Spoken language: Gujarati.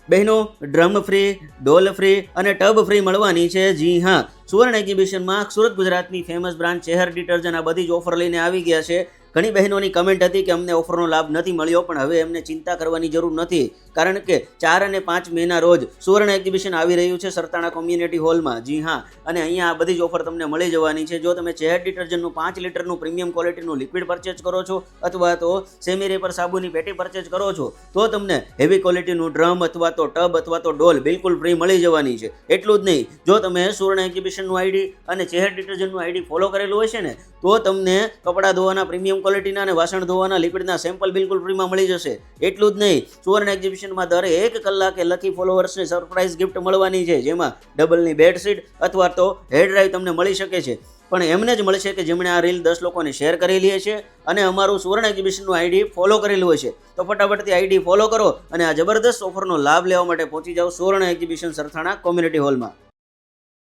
બહેનો, ડ્રમ ફ્રી, ડોલ ફ્રી અને ટબ ફ્રી મળવાની છે. જી હા, સુવર્ણ એક્ઝિબિશનમાં સુરત ગુજરાતની ફેમસ બ્રાન્ડ ચેહર ડિટર્જન્ટ આ બધી જ ઓફર લઈને આવી ગયા છે. ઘણી બહેનોની કમેન્ટ હતી કે અમને ઓફરનો લાભ નથી મળ્યો, પણ હવે એમને ચિંતા કરવાની જરૂર નથી, કારણ કે 4 અને 5 મેના રોજ સુવર્ણ એક્ઝિબિશન આવી રહ્યું છે સરતાણા કોમ્યુનિટી હોલમાં. જી હા, અને અહીંયા આ બધી જ ઓફર તમને મળી જવાની છે. જો તમે ચેહર ડિટર્જન્ટનું 5 લીટરનું પ્રીમિયમ ક્વોલિટીનું લિક્વિડ પરચેજ કરો છો અથવા તો સેમી રેપર સાબુની પેટી પરચેજ કરો છો તો તમને હેવી ક્વોલિટીનું ડ્રમ અથવા તો ટબ અથવા તો ડોલ બિલકુલ ફ્રી મળી જવાની છે. એટલું જ નહીં, જો તમે સુવર્ણ એક્ઝિબિશનનું આઈડી અને ચેહર ડિટર્જન્ટનું આઈડી ફોલો કરેલું હશે ને તો તમને કપડાં ધોવાના પ્રીમિયમ ક્વોલિટીના અને વાસણ ધોવાના લિક્વિડના સેમ્પલ બિલકુલ ફ્રીમાં મળી જશે. એટલું જ નહીં, સુવર્ણ એક્ઝિબિશનમાં દર 1 કલાકે લકી ફોલોવર્સને સરપ્રાઇઝ ગિફ્ટ મળવાની છે, જેમાં ડબલની બેડશીટ અથવા તો હેર ડ્રાઈવ તમને મળી શકે છે. પણ એમને જ મળશે કે જેમણે આ રીલ 10 લોકોને શેર કરેલી છે અને અમારું સુવર્ણ એક્ઝિબિશનનું આઈડી ફોલો કરેલું હશે. તો ફટાફટથી આઈડી ફોલો કરો અને આ જબરદસ્ત ઓફરનો લાભ લેવા માટે પહોંચી જાઓ સુવર્ણ એક્ઝિબિશન સરથાણા કોમ્યુનિટી હોલમાં.